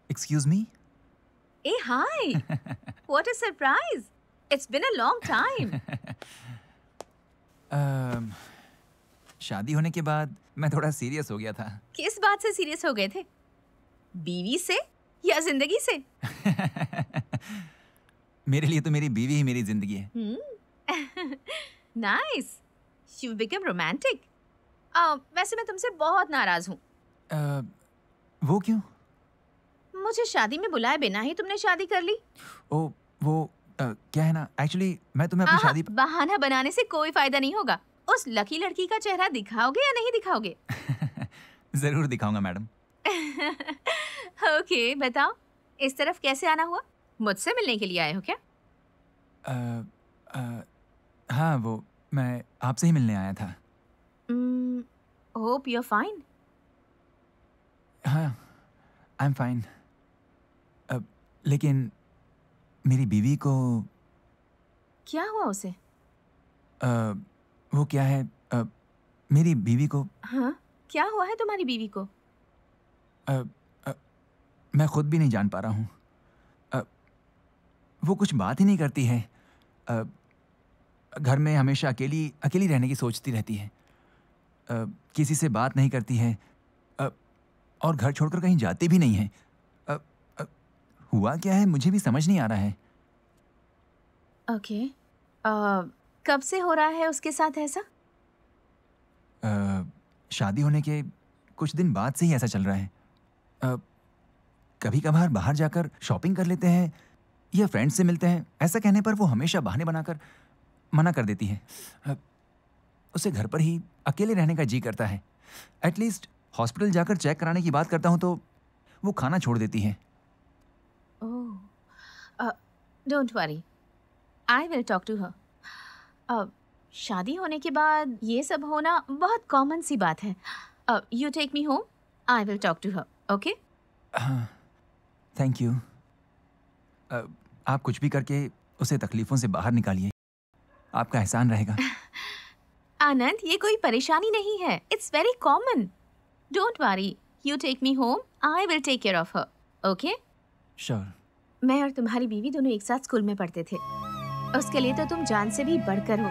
Excuse me? Hey, hi. What a surprise. It's been a long time. शादी होने के बाद मैं थोड़ा सीरियस हो गया था। किस बात से सीरियस हो गए थे? बीवी से या जिंदगी से? मेरे लिए तो मेरी बीवी ही मेरी जिंदगी है। Nice. You've become romantic. वैसे मैं तुमसे बहुत नाराज हूँ। वो क्यों? मुझे शादी में बुलाए बिना ही तुमने शादी कर ली। ओ, वो क्या है ना, एक्चुअली मैं तुम्हें अपनी शादी बहाना बनाने से कोई फायदा नहीं होगा। उस लकी लड़की का चेहरा दिखाओगे या नहीं दिखाओगे? जरूर दिखाऊंगा मैडम। ओके, बताओ इस तरफ कैसे आना हुआ? मुझसे मिलने के लिए आए हो क्या? हाँ, वो मैं आपसे ही मिलने आया था। Hope you are fine. हाँ, आई एम फाइन। लेकिन मेरी बीवी को क्या हुआ उसे? वो क्या है, मेरी बीवी को हाँ, क्या हुआ है तुम्हारी बीवी को? मैं खुद भी नहीं जान पा रहा हूँ। वो कुछ बात ही नहीं करती है। घर में हमेशा अकेली अकेली रहने की सोचती रहती है। किसी से बात नहीं करती है और घर छोड़कर कहीं जाती भी नहीं है। हुआ क्या है मुझे भी समझ नहीं आ रहा है। ओके, कब से हो रहा है उसके साथ ऐसा? शादी होने के कुछ दिन बाद से ही ऐसा चल रहा है। कभी कभार बाहर जाकर शॉपिंग कर लेते हैं या फ्रेंड्स से मिलते हैं। ऐसा कहने पर वो हमेशा बहाने बनाकर मना कर देती है। उसे घर पर ही अकेले रहने का जी करता है। एटलीस्ट हॉस्पिटल जाकर चेक कराने की बात करता हूँ तो वो खाना छोड़ देती है। Oh, don't worry, I will talk to her. शादी होने के बाद ये सब होना बहुत कॉमन सी बात है। You take me home, I will talk to her, okay? हाँ, थैंक यू। आप कुछ भी करके उसे तकलीफों से बाहर निकालिए, आपका एहसान रहेगा। आनंद, ये कोई परेशानी नहीं है। It's very common. Don't worry, you take me home, I will take care of her, okay? Sure. मैं और तुम्हारी बीवी दोनों एक साथ स्कूल में पढ़ते थे। उसके लिए तो तुम जान से भी बढ़कर हो।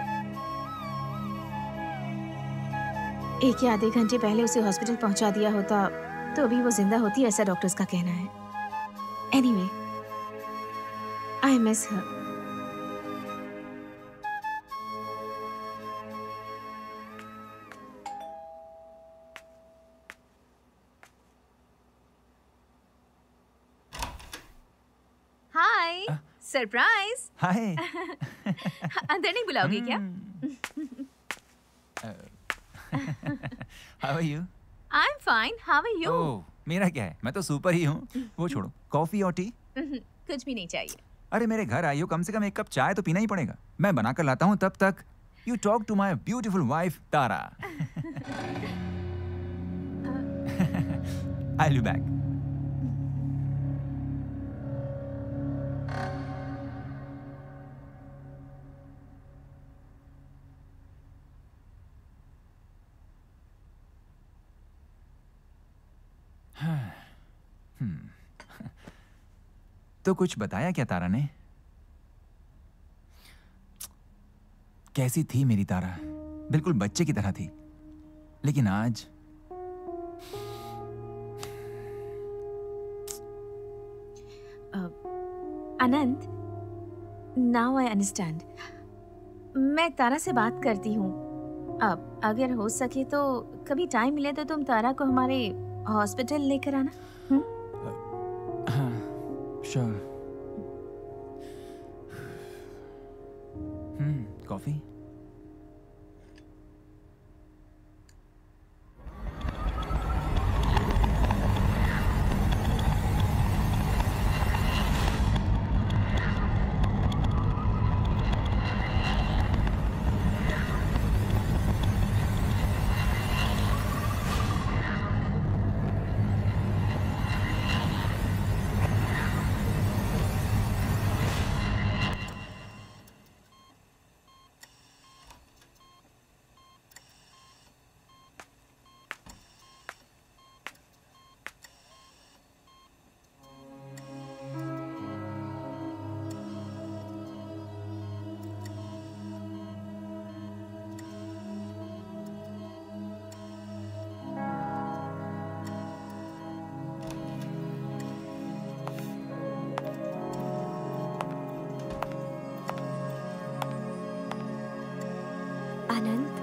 एक या आधे घंटे पहले उसे हॉस्पिटल पहुंचा दिया होता तो अभी वो जिंदा होती, ऐसा डॉक्टर्स का कहना है। Anyway, I miss her. Surprise. Hi. अंदर नहीं बुलाओगे क्या? How are you? I am fine, how are you? Oh, मेरा क्या है, मैं तो सुपर ही हूँ। वो छोड़ो, कॉफी और टी? कुछ भी नहीं चाहिए। अरे मेरे घर आई हो, कम से कम एक कप चाय तो पीना ही पड़ेगा। मैं बना कर लाता हूँ, तब तक you talk to my beautiful wife Tara. I will be back. तो कुछ बताया क्या तारा ने? कैसी थी मेरी तारा? बिल्कुल बच्चे की तरह थी, लेकिन आज अनंत, नाउ आई अंडरस्टैंड। मैं तारा से बात करती हूँ। अब अगर हो सके तो कभी टाइम मिले तो तुम तारा को हमारे हॉस्पिटल लेकर आना। हाँ, श्योर। कॉफी? आनंद,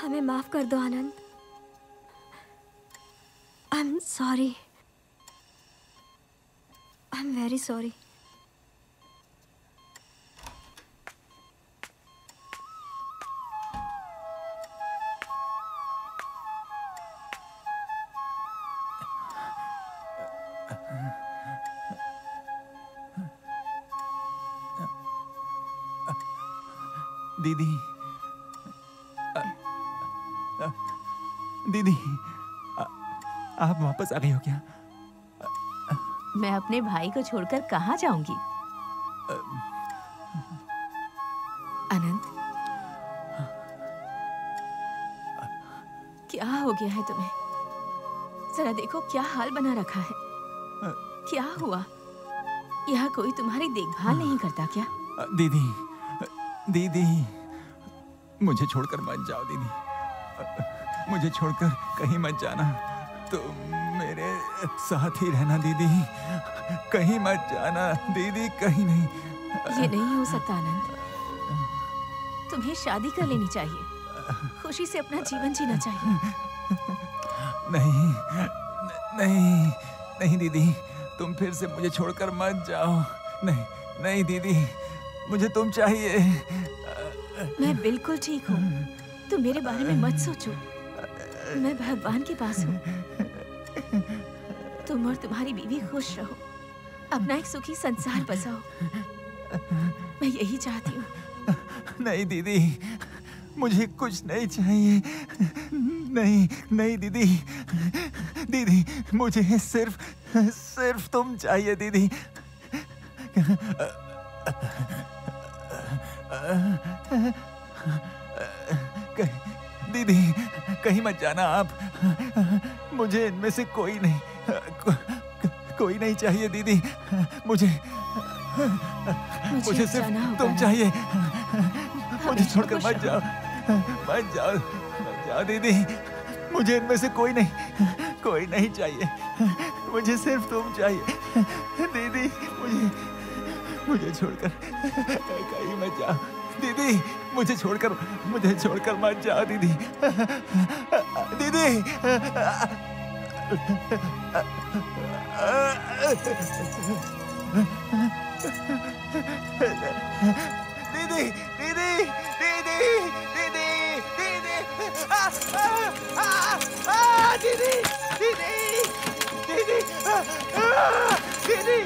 हमें माफ कर दो Anand. I am sorry. I'm very sorry. दीदी, दीदी, आप वापस आ गई हो क्या? मैं अपने भाई को छोड़कर कहाँ जाऊंगी? अनंत, क्या हो गया है तुम्हें? जरा देखो क्या हाल बना रखा है। क्या हुआ? यहाँ कोई तुम्हारी देखभाल नहीं करता क्या? दीदी, दीदी, मुझे छोड़कर मत जाओ दीदी। मुझे छोड़कर कहीं मत जाना। तुम मेरे साथ ही रहना दीदी। कहीं मत जाना दीदी, कहीं नहीं। ये नहीं हो सकता आनंद। तुम्हें शादी कर लेनी चाहिए। खुशी से अपना जीवन जीना चाहिए। नहीं, नहीं, नहीं दीदी, तुम फिर से मुझे छोड़कर मत जाओ। नहीं, नहीं दीदी, मुझे तुम चाहिए। मैं बिल्कुल ठीक हूँ। तुम मेरे बारे में मत सोचो। मैं भगवान के पास हूँ। तुम और तुम्हारी बीवी खुश रहो, अपना एक सुखी संसार बसाओ। मैं यही चाहती हूँ। नहीं दीदी, मुझे कुछ नहीं चाहिए। नहीं, नहीं दीदी, दीदी, मुझे सिर्फ तुम चाहिए दीदी। दीदी, कहीं मत जाना आप। मुझे इनमें से कोई नहीं चाहिए दीदी। मुझे सिर्फ तुम चाहिए। मुझे छोड़कर मत जाओ, मत जाओ, मत जाओ दीदी। मुझे इनमें से कोई नहीं चाहिए। मुझे सिर्फ तुम चाहिए। दीदी, मुझे छोड़कर कहीं मत जाओ। दीदी, मुझे छोड़कर मत जाओ दीदी। दीदी, दीदी, दीदी, दीदी, दीदी, दीदी, दीदी, दीदी, दीदी, दीदी,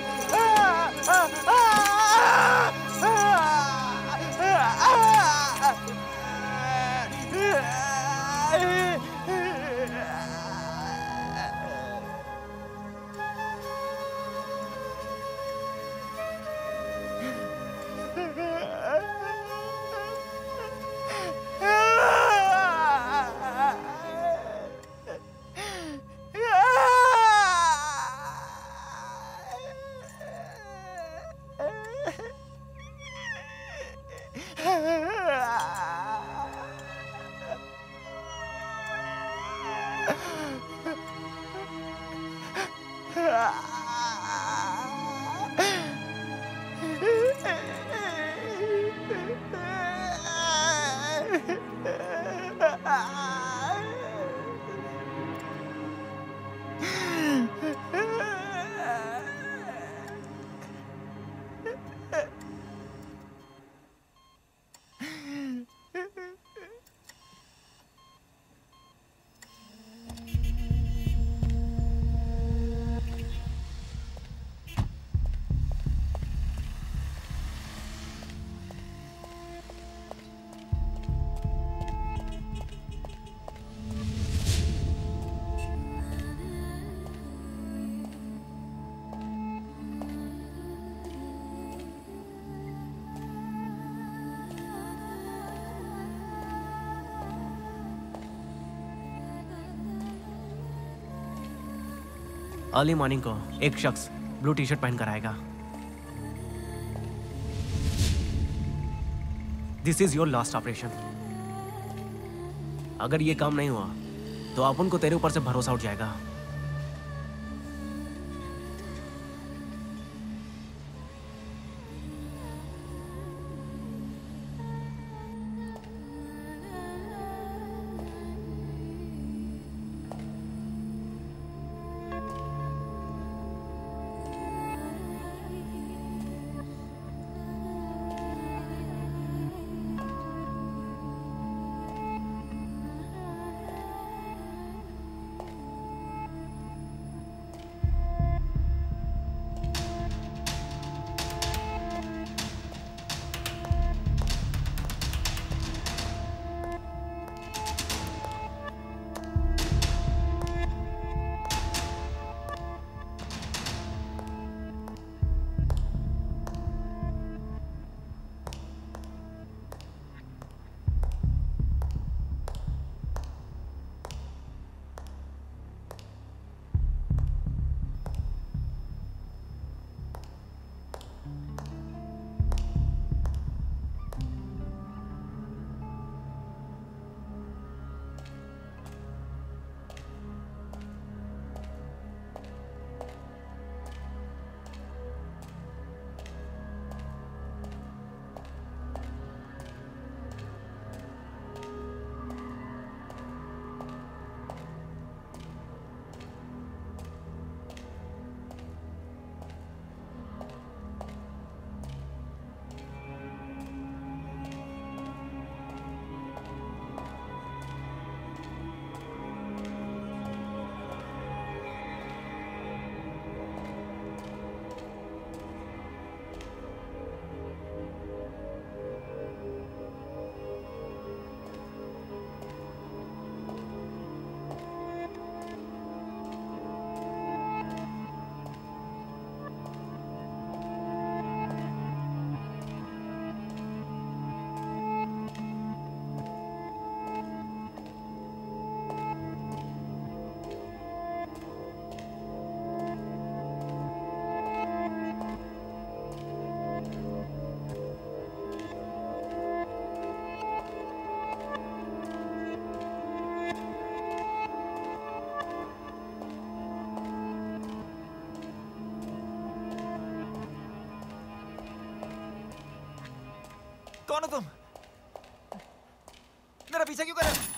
अर्ली मॉर्निंग को एक शख्स ब्लू टी शर्ट पहनकर आएगा। This is your last operation. अगर ये काम नहीं हुआ तो अपन को तेरे ऊपर से भरोसा उठ जाएगा। कौन हो तुम? मेरा पीछा क्यों कर रहे हो?